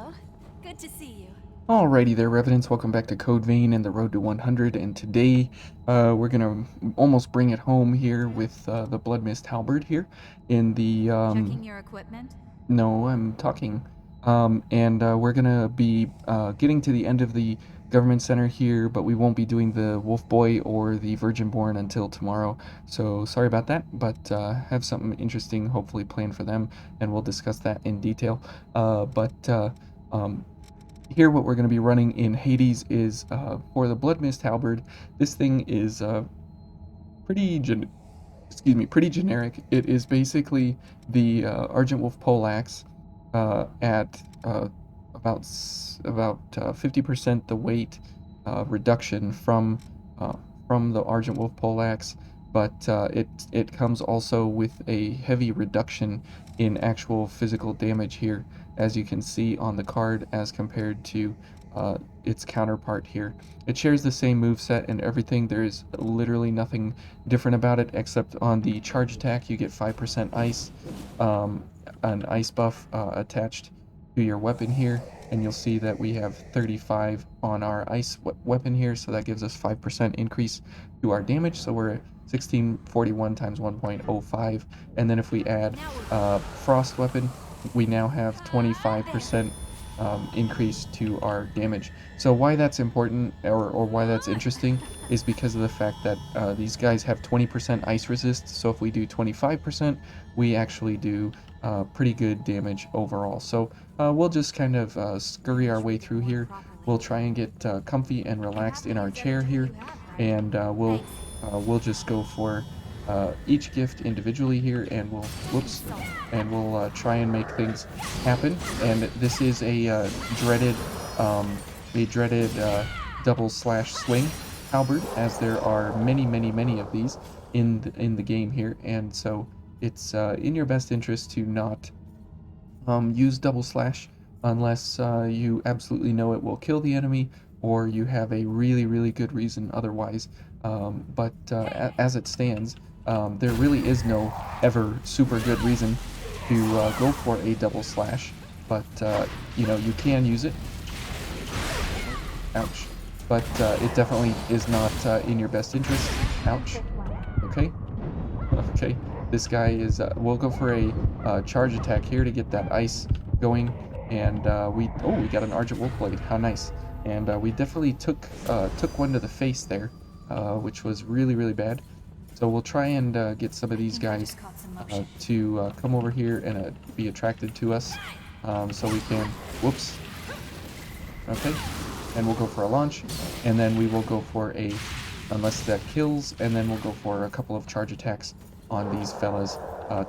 Hello. Good to see you. Alrighty there, Revenants. Welcome back to Code Vein and the Road to 100. And today, we're gonna almost bring it home here with the Blood Mist Halberd here in the Checking your equipment? no, I'm talking. And we're gonna be getting to the end of the government center here, but we won't be doing the Wolf Boy or the Virgin Born until tomorrow. So sorry about that, but have something interesting hopefully planned for them, and we'll discuss that in detail. Um, Here what we're going to be running in Hades is for the Blood Mist Halberd. This thing is pretty pretty generic. It is basically the Argent Wolf Poleaxe at about 50% the weight reduction from the Argent Wolf Poleaxe, but it comes also with a heavy reduction in actual physical damage here, as you can see on the card, as compared to its counterpart here. It shares the same moveset and everything. There is literally nothing different about it, except on the charge attack you get 5% ice, an ice buff attached to your weapon here, and you'll see that we have 35 on our ice weapon here, so that gives us 5% increase to our damage, so we're at 1641 times 1.05, and then if we add frost weapon, we now have 25% increase to our damage. So why that's important, or why that's interesting, is because of the fact that these guys have 20% ice resist, so if we do 25%, we actually do pretty good damage overall. So we'll just kind of scurry our way through here. We'll try and get comfy and relaxed in our chair here, and we'll just go for each gift individually here, and we'll try and make things happen. And this is a dreaded double slash swing halberd, as there are many of these in the game here, and so it's in your best interest to not use double slash unless you absolutely know it will kill the enemy, or you have a really good reason otherwise. As it stands, there really is no ever super good reason to go for a double slash, but you know, you can use it. Ouch. But it definitely is not in your best interest. Ouch. Okay. Okay. This guy is, we'll go for a charge attack here to get that ice going, and we got an Argent Wolf Blade. How nice. And we definitely took one to the face there, which was really bad. So we'll try and get some of these guys to come over here and be attracted to us, so we can, whoops, okay, and we'll go for a launch, and then we will go for a, unless that kills, and then we'll go for a couple of charge attacks on these fellas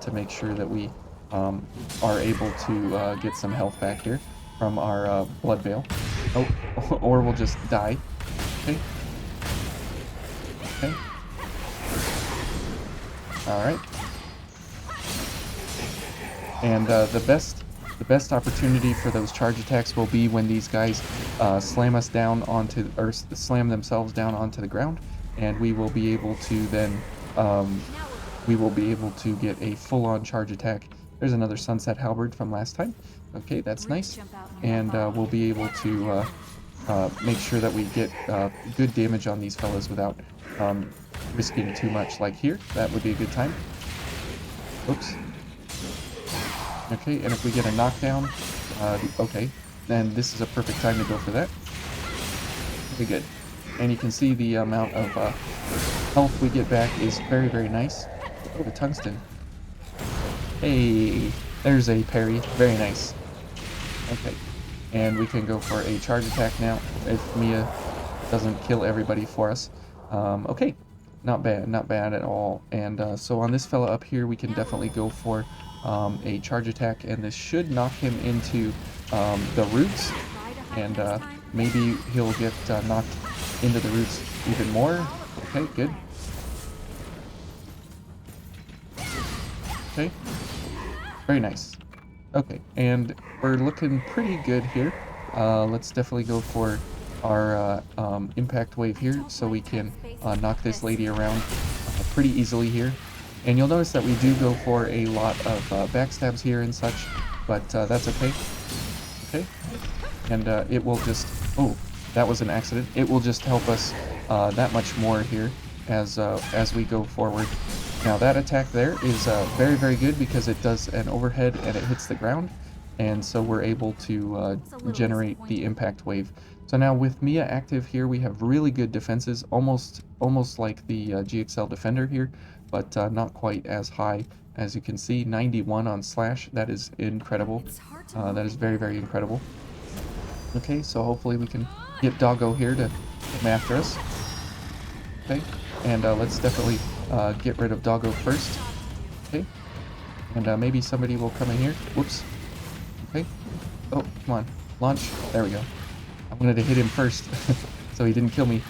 to make sure that we are able to get some health back here from our blood veil. Oh, or we'll just die. Okay. Okay. Alright. And the best opportunity for those charge attacks will be when these guys slam us down onto, or slam themselves down onto the ground, and we will be able to then get a full-on charge attack. There's another Sunset Halberd from last time. Okay, that's nice. And we'll be able to make sure that we get good damage on these fellas without risking too much. Like here, that would be a good time. Oops. Okay, and if we get a knockdown, okay, then this is a perfect time to go for that. Very good. And you can see the amount of health we get back is very nice. Oh, the tungsten. Hey, there's a parry. Very nice. Okay, and we can go for a charge attack now if Mia doesn't kill everybody for us. Okay, not bad at all. And so on this fella up here, we can definitely go for a charge attack, and this should knock him into the roots, and maybe he'll get knocked into the roots even more. Okay, good. Okay, very nice. Okay, and we're looking pretty good here. Let's definitely go for our impact wave here, so we can knock this lady around pretty easily here. And you'll notice that we do go for a lot of backstabs here and such, but that's okay. Okay, and it will just, oh, that was an accident. It will just help us that much more here as we go forward. Now that attack there is very, very good because it does an overhead and it hits the ground, and so we're able to generate the impact wave. So now with Mia active here, we have really good defenses, almost like the GXL Defender here, but not quite as high. As you can see, 91 on slash. That is incredible. That is very, very incredible. Okay, so hopefully we can get Doggo here to come after us. Okay, and let's definitely get rid of Doggo first. Okay, and maybe somebody will come in here. Whoops. Okay. Oh, come on. Launch. There we go. I wanted to hit him first, so he didn't kill me.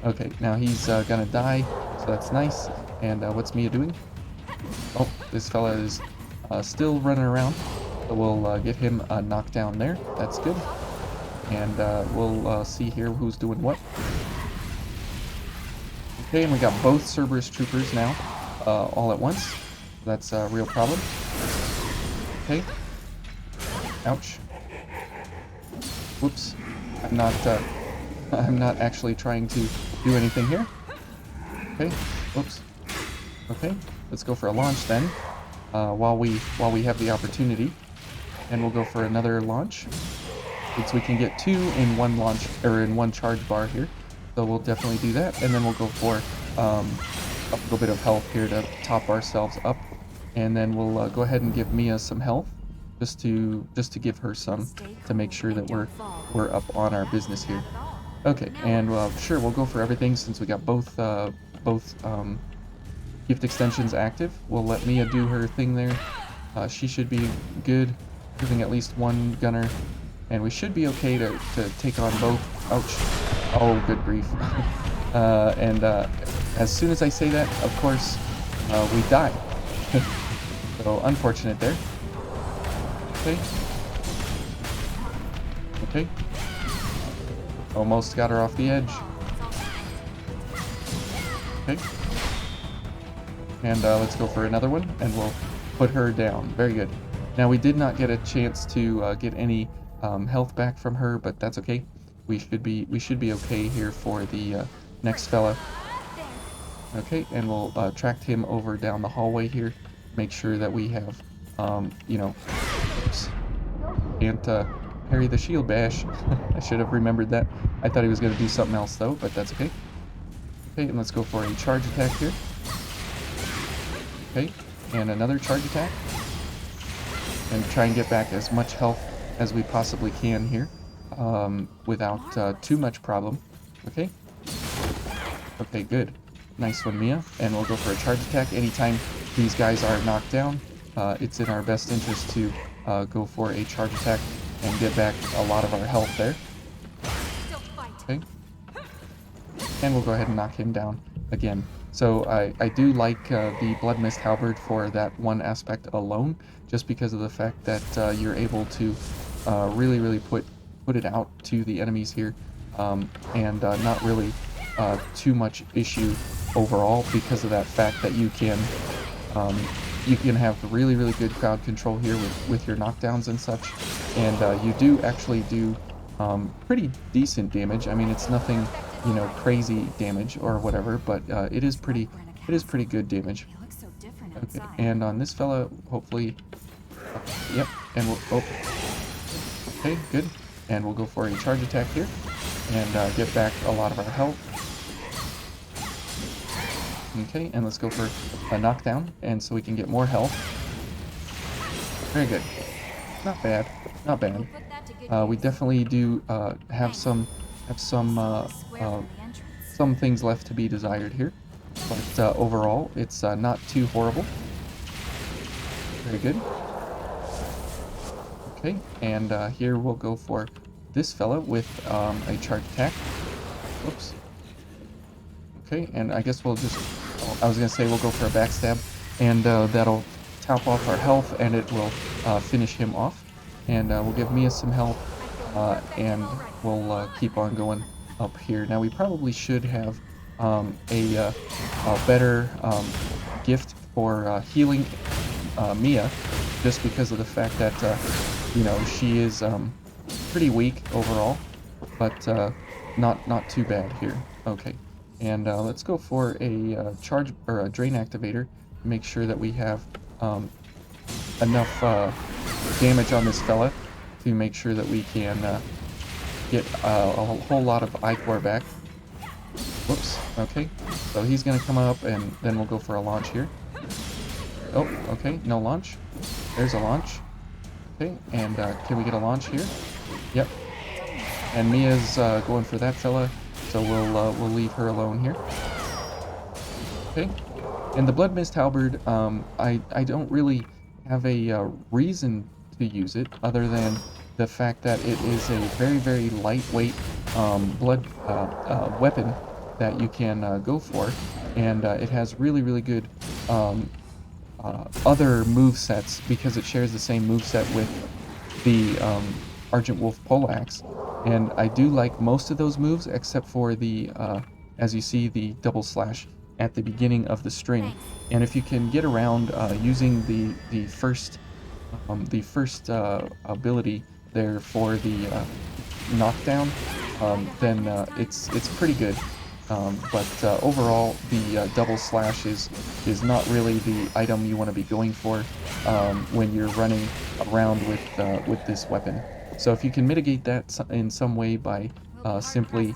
Okay, now he's gonna die, so that's nice. And what's Mia doing? Oh, this fella is still running around. So we'll get him knocked down there. That's good. And we'll see here who's doing what. Okay, and we got both Cerberus troopers now all at once. That's a real problem. Okay. Ouch. Whoops. I'm not actually trying to do anything here. Okay. Whoops. Okay. Let's go for a launch then. While we have the opportunity, and we'll go for another launch. So we can get 2 in one launch or in one charge bar here. So we'll definitely do that, and then we'll go for a little bit of health here to top ourselves up, and then we'll go ahead and give Mia some health, just to give her some to make sure that we're up on our business here. Okay, and sure, we'll go for everything since we got both gift extensions active. We'll let Mia do her thing there. She should be good, giving at least one gunner, and we should be okay to take on both. Ouch. Oh, good grief. And as soon as I say that, of course, we die. So unfortunate there. Okay. Okay. Almost got her off the edge. Okay. And let's go for another one, and we'll put her down. Very good. Now we did not get a chance to get any health back from her, but that's okay. We should be okay here for the next fella. Okay, and we'll track him over down the hallway here. Make sure that we have, you know, oops, can't parry the shield bash. I should have remembered that. I thought he was going to do something else though, but that's okay. Okay, and let's go for a charge attack here. Okay, and another charge attack. And try and get back as much health as we possibly can here, without too much problem. Okay? Okay, good. Nice one, Mia. And we'll go for a charge attack. Anytime these guys are knocked down, it's in our best interest to go for a charge attack and get back a lot of our health there. Okay? And we'll go ahead and knock him down again. So I do like the Blood Mist Halberd for that one aspect alone, just because of the fact that you're able to really put it out to the enemies here, and not really too much issue overall, because of that fact that you can have really good crowd control here with your knockdowns and such, and you do actually do pretty decent damage. I mean, it's nothing, you know, crazy damage or whatever, but it is pretty good damage. Okay, and on this fella, hopefully, yep, and we'll, oh, okay, good, and we'll go for a charge attack here, and get back a lot of our health. Okay, and let's go for a knockdown, and so we can get more health. Very good. Not bad, not bad. We definitely do have some things left to be desired here, but overall, it's not too horrible. Very good. Okay, and here we'll go for this fella with a charge attack. Whoops. Okay, and I guess we'll just, I was going to say we'll go for a backstab, and that'll top off our health, and it will finish him off. And we'll give Mia some health, and we'll keep on going up here. Now we probably should have a better gift for healing Mia, just because of the fact that you know, she is pretty weak overall, but not too bad here. Okay, and let's go for a charge or a drain activator to make sure that we have enough damage on this fella to make sure that we can get a whole lot of ichor back. Whoops. Okay, so he's gonna come up, and then we'll go for a launch here. Oh, okay, no launch. There's a launch. Okay, and can we get a launch here? Yep. And Mia's going for that fella, so we'll leave her alone here. Okay. And the Blood Mist Halberd, I don't really have a reason to use it other than the fact that it is a very, very lightweight blood weapon that you can go for, and it has really, really good other move sets because it shares the same move set with the Argent Wolf Poleaxe, and I do like most of those moves except for the as you see, the double slash at the beginning of the string. And if you can get around using the first ability there for the knockdown, then it's pretty good. But overall, the double slash is not really the item you want to be going for when you're running around with this weapon. So if you can mitigate that in some way by simply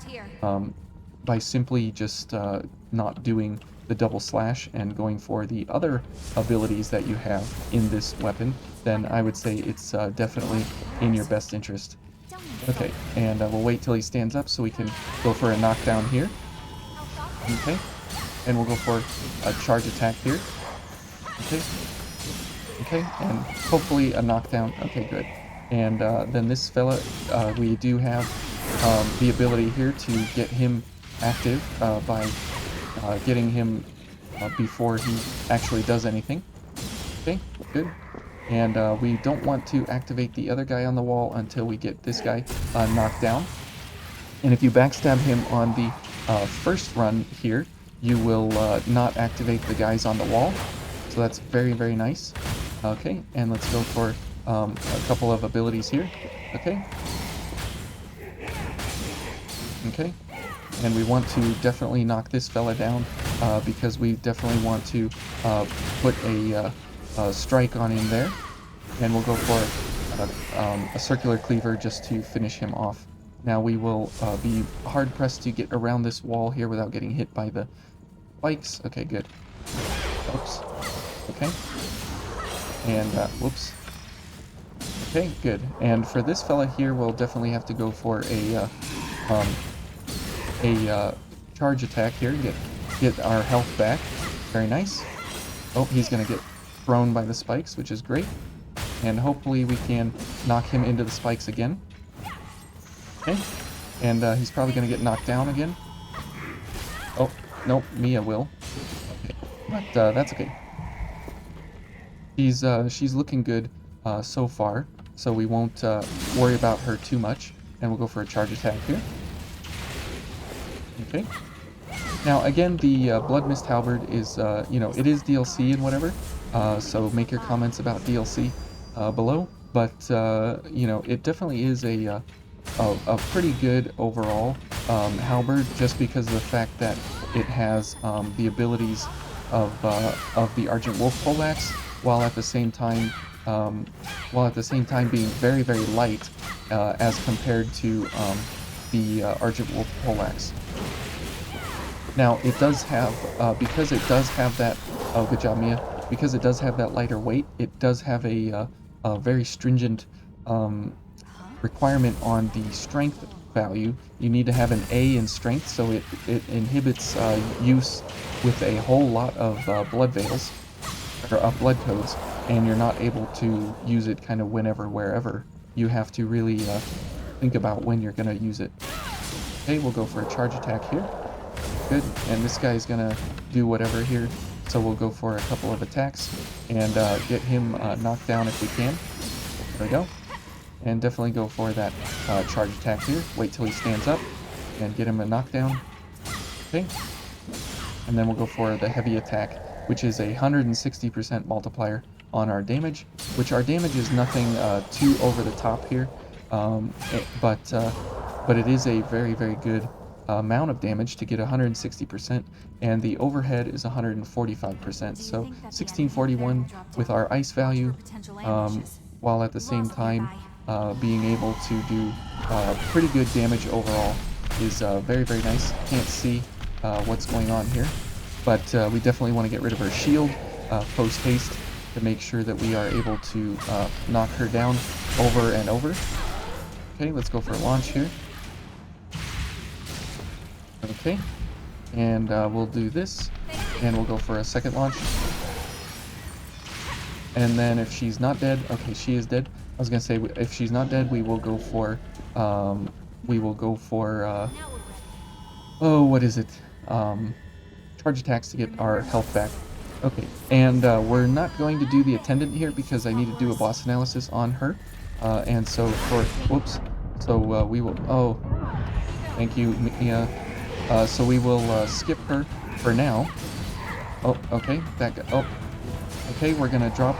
just not doing the double slash and going for the other abilities that you have in this weapon, then I would say it's definitely in your best interest. Okay, and we'll wait till he stands up so we can go for a knockdown here. Okay, and we'll go for a charge attack here. Okay, okay, and hopefully a knockdown. Okay, good. And then this fella, we do have the ability here to get him active by getting him before he actually does anything. Okay, good. And we don't want to activate the other guy on the wall until we get this guy knocked down. And if you backstab him on the first run here, you will not activate the guys on the wall. So that's very, very nice. Okay, and let's go for a couple of abilities here. Okay. Okay. And we want to definitely knock this fella down because we definitely want to put a strike on him there. And we'll go for a circular cleaver just to finish him off. Now we will be hard pressed to get around this wall here without getting hit by the spikes. Okay, good. Oops. Okay. And whoops. Okay, good. And for this fella here, we'll definitely have to go for a charge attack here. Get our health back. Very nice. Oh, he's gonna get thrown by the spikes, which is great. And hopefully we can knock him into the spikes again. Okay, and he's probably going to get knocked down again. Oh, nope, Mia will. Okay. But that's okay. She's looking good so far, so we won't worry about her too much. And we'll go for a charge attack here. Okay. Now again, the Blood Mist Halberd is, it is DLC and whatever, so make your comments about DLC below. But it definitely is a pretty good overall halberd, just because of the fact that it has the abilities of the Argent Wolf Poleaxe, while at the same time being very, very light as compared to the Argent Wolf Poleaxe. Now it does have because it does have that good job, Mia. Because it does have that lighter weight, it does have a very stringent requirement on the strength value. You need to have an A in strength, so it inhibits use with a whole lot of blood veils, or blood codes, and you're not able to use it kind of whenever, wherever. You have to really think about when you're going to use it. Okay, we'll go for a charge attack here. Good, and this guy's going to do whatever here, so we'll go for a couple of attacks and get him knocked down if we can. There we go. And definitely go for that charge attack here. Wait till he stands up and get him a knockdown. Okay. And then we'll go for the heavy attack, which is a 160% multiplier on our damage, which our damage is nothing too over the top here. But it is a very, very good amount of damage to get 160%, and the overhead is 145%. So 1641 with our ice value, while at the same time being able to do pretty good damage overall is very, very nice. Can't see what's going on here, but we definitely want to get rid of her shield post haste to make sure that we are able to knock her down over and over. Okay, let's go for a launch here. Okay, and we'll do this, and we'll go for a second launch. And then if she's not dead, okay, she is dead. I was gonna say if she's not dead, we will go for, oh, what is it? Charge attacks to get our health back. Okay, and we're not going to do the attendant here because I need to do a boss analysis on her. And so for, whoops, so we will, oh, thank you, Mia. So we will skip her for now. Oh, okay, that guy, oh, okay, we're gonna drop,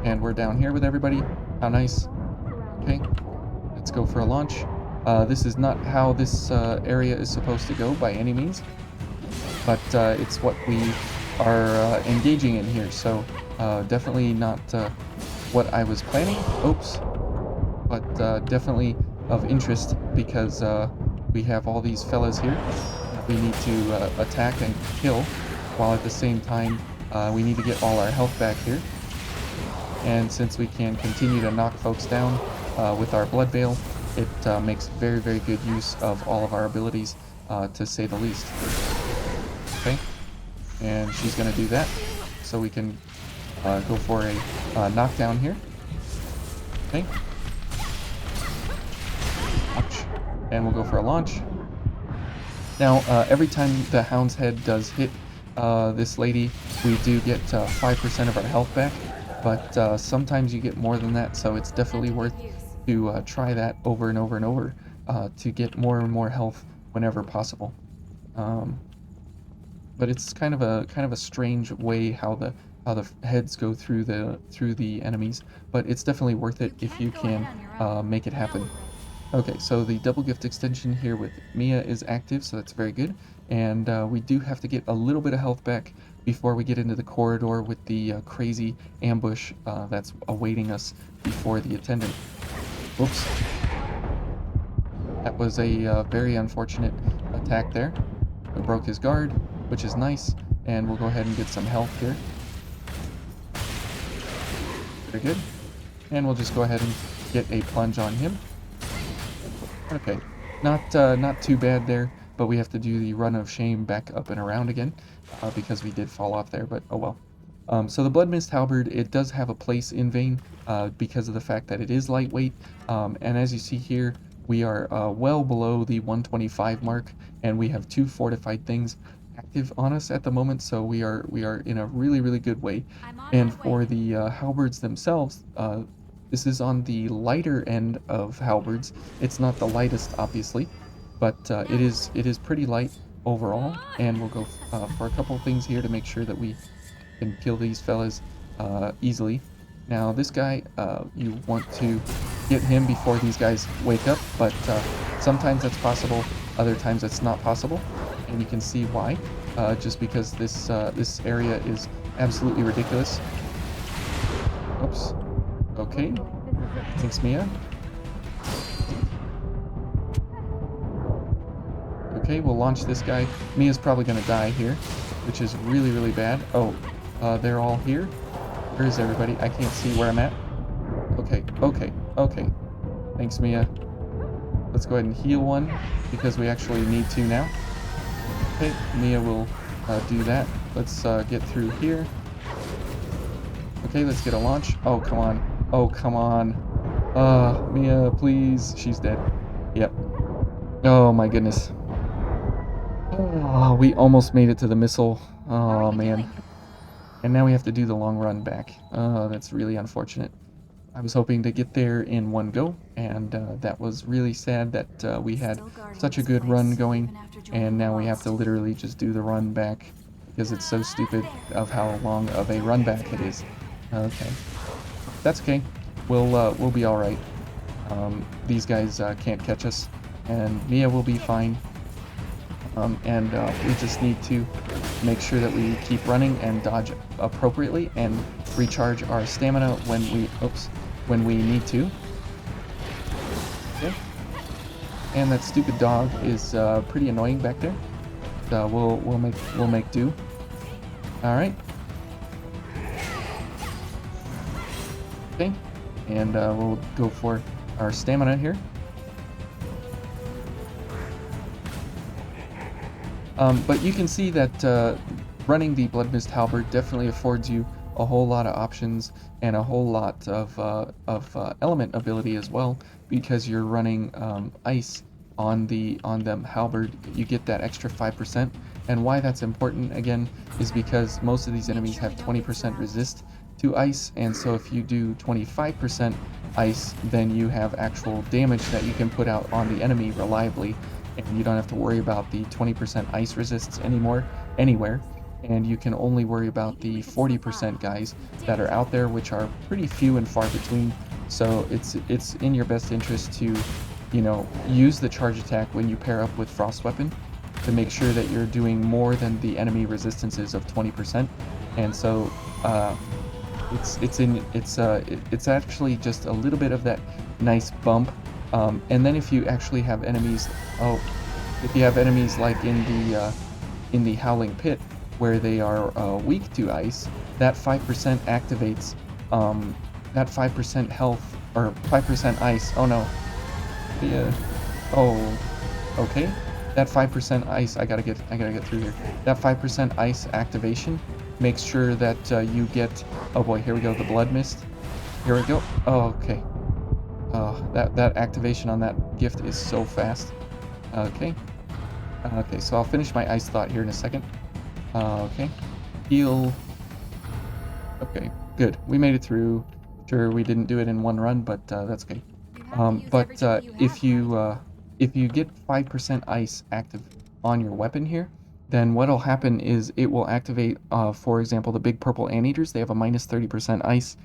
and we're down here with everybody. How nice. Okay, let's go for a launch. This is not how this area is supposed to go by any means, but it's what we are engaging in here, so definitely not what I was planning. Oops. But definitely of interest because we have all these fellas here we need to attack and kill, while at the same time we need to get all our health back here. And since we can continue to knock folks down with our blood veil, it makes very, very good use of all of our abilities, to say the least. Okay, and she's going to do that, so we can go for a knockdown here. Okay. Ouch. And we'll go for a launch. Now, every time the Hound's Head does hit this lady, we do get 5% of our health back, but sometimes you get more than that, so it's definitely worth to try that over and over and over to get more and more health whenever possible. But it's kind of a strange way how the heads go through the enemies, but it's definitely worth it if you can make it happen. Okay, so the double gift extension here with Mia is active, so that's very good. And we do have to get a little bit of health back before we get into the corridor with the crazy ambush that's awaiting us before the attendant. Whoops. That was a very unfortunate attack there. We broke his guard, which is nice, and we'll go ahead and get some health here. Very good. And we'll just go ahead and get a plunge on him. Okay, not too bad there, but we have to do the run of shame back up and around again because we did fall off there, but oh well. So the Blood Mist Halberd, it does have a place in Vayne because of the fact that it is lightweight, and as you see here, we are well below the 125 mark, and we have 2 fortified things active on us at the moment, so we are in a really, really good way. And for the halberds themselves, this is on the lighter end of halberds. It's not the lightest, obviously, but it is pretty light overall. And we'll go for a couple of things here to make sure that we can kill these fellas easily. Now, this guy, you want to get him before these guys wake up, but sometimes that's possible, other times it's not possible, and you can see why. Just because this area is absolutely ridiculous. Oops. Okay, thanks, Mia. Okay, we'll launch this guy. Mia's probably gonna die here, which is really, really bad. Oh, they're all here? Where is everybody? I can't see where I'm at. Okay, okay, okay. Thanks, Mia. Let's go ahead and heal one, because we actually need to now. Okay, Mia will do that. Let's get through here. Okay, let's get a launch. Oh, come on. Oh, come on. Mia, please. She's dead. Yep. Oh, my goodness. Oh, we almost made it to the mistle. Oh, man. And now we have to do the long run back. That's really unfortunate. I was hoping to get there in one go, and that was really sad that we had such a good run going, and now we have to literally just do the run back because it's so stupid of how long of a run back it is. Okay. That's okay. We'll be all right. these guys can't catch us, and Mia will be fine. And we just need to make sure that we keep running and dodge appropriately and recharge our stamina when we need to. Okay. And that stupid dog is pretty annoying back there. So we'll make do. All right. Okay, and we'll go for our stamina here. But you can see that running the Blood Mist Halberd definitely affords you a whole lot of options and a whole lot of element ability as well, because you're running ice on them halberd. You get that extra 5%, and why that's important again is because most of these enemies have 20% resist to ice, and so if you do 25% ice, then you have actual damage that you can put out on the enemy reliably, and you don't have to worry about the 20% ice resists anymore anywhere, and you can only worry about the 40% guys that are out there, which are pretty few and far between. So it's in your best interest to, you know, use the charge attack when you pair up with Frost Weapon to make sure that you're doing more than the enemy resistances of 20%. And so it's actually just a little bit of that nice bump. And then if you actually have enemies, if you have enemies like in the Howling Pit, where they are weak to ice, that 5% activates that 5% health or 5% ice. Oh no. Yeah. Oh. Okay. That 5% ice. I gotta get through here. That 5% ice activation makes sure that you get. Oh boy. Here we go. The Blood Mist. Here we go. Oh, okay. That activation on that gift is so fast. Okay. Okay. So I'll finish my ice thought here in a second. Okay. Heal. Okay. Good. We made it through. Sure, we didn't do it in one run, but that's okay. If you get 5% ice active on your weapon here, then what'll happen is it will activate, for example, the big purple anteaters. They have a minus 30% ice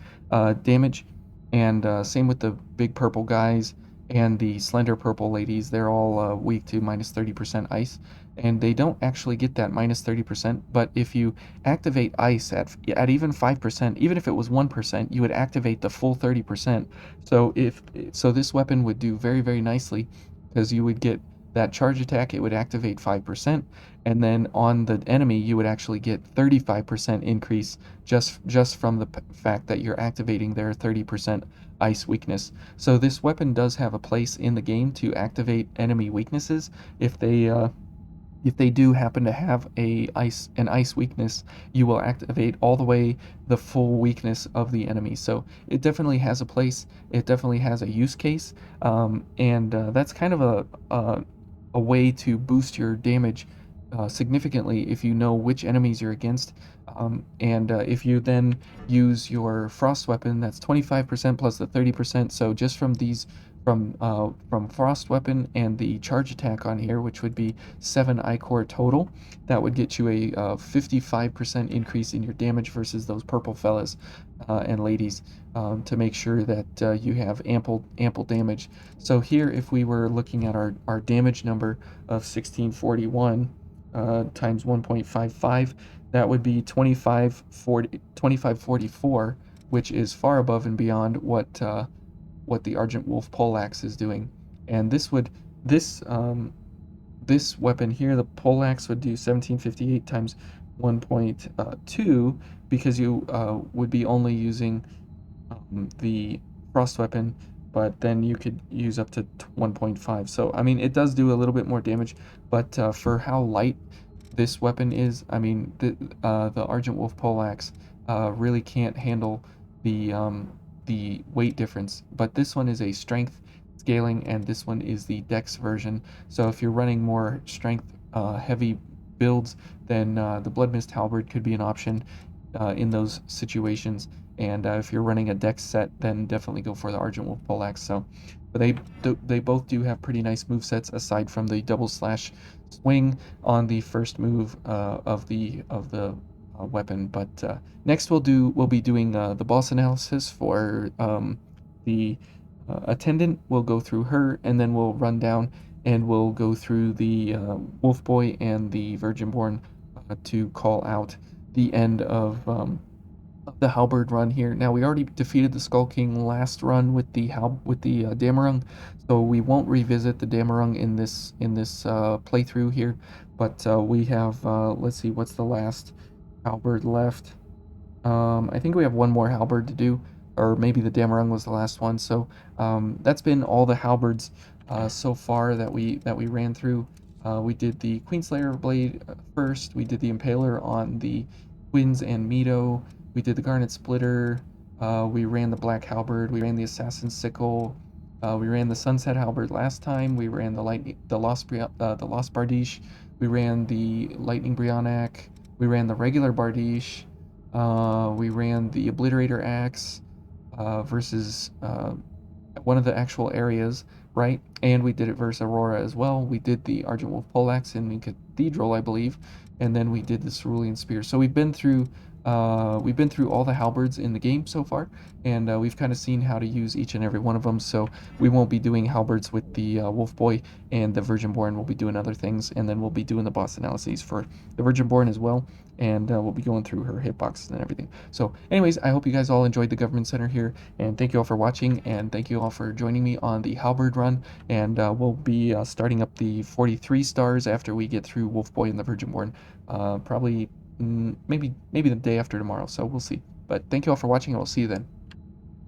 damage, and same with the big purple guys and the slender purple ladies. They're all weak to minus 30% ice, and they don't actually get that minus 30%. But if you activate ice at even 5%, even if it was 1%, you would activate the full 30%. So this weapon would do very, very nicely, because you would get that charge attack. It would activate 5%, and then on the enemy you would actually get 35% increase just from the fact that you're activating their 30% ice weakness. So this weapon does have a place in the game to activate enemy weaknesses if they do happen to have an ice weakness. You will activate all the way the full weakness of the enemy. So it definitely has a place. It definitely has a use case, and that's kind of a way to boost your damage significantly if you know which enemies you're against. And if you then use your Frost Weapon, that's 25% plus the 30%. So just from these, from Frost Weapon and the charge attack on here, which would be 7 Ichor total, that would get you a 55% increase in your damage versus those purple fellas and ladies, to make sure that you have ample damage. So here, if we were looking at our damage number of 1641 times 1.55, that would be 2544, which is far above and beyond what the Argent Wolf Poleaxe is doing. And this weapon here, the Poleaxe, would do 1758 times 1.2, because you would be only using the Frost Weapon, but then you could use up to 1.5. So I mean, it does do a little bit more damage, but for how light this weapon is, I mean, the Argent Wolf Poleaxe really can't handle the weight difference. But this one is a strength scaling, and this one is the dex version. So if you're running more strength heavy builds, then the Blood Mist Halberd could be an option in those situations. And if you're running a dex set, then definitely go for the Argent Wolf Poleaxe. So, but they both do have pretty nice movesets, aside from the double slash swing on the first move of the weapon. But next we'll be doing the boss analysis for the attendant. We'll go through her, and then we'll run down and we'll go through the wolf boy and the virginborn to call out the end of the halberd run here. Now we already defeated the Skull King last run with the Damarung, so we won't revisit the Damarung in this playthrough here. But we have let's see, what's the last halberd left? I think we have one more halberd to do, or maybe the Damarung was the last one. So that's been all the halberds so far that we ran through. We did the Queenslayer blade first. We did the Impaler on the Twins and Mito. We did the Garnet Splitter. We ran the Black Halberd. We ran the Assassin Sickle. We ran the Sunset Halberd last time. We ran the Lost Bardiche. We ran the Lightning Brionac. We ran the regular Bardiche. We ran the Obliterator Axe versus one of the actual areas, right? And we did it versus Aurora as well. We did the Argent Wolf Poleaxe in the Cathedral, I believe, and then we did the Cerulean Spear. So we've been through all the halberds in the game so far, and we've kind of seen how to use each and every one of them. So we won't be doing halberds with the Wolf Boy and the Virginborn. We'll be doing other things, and then we'll be doing the boss analyses for the Virginborn as well, and we'll be going through her hitboxes and everything. So anyways, I hope you guys all enjoyed the Government Center here, and thank you all for watching, and thank you all for joining me on the halberd run, and we'll be starting up the 43 stars after we get through Wolf Boy and the Virginborn, probably maybe the day after tomorrow, so we'll see. But thank you all for watching, and we'll see you then.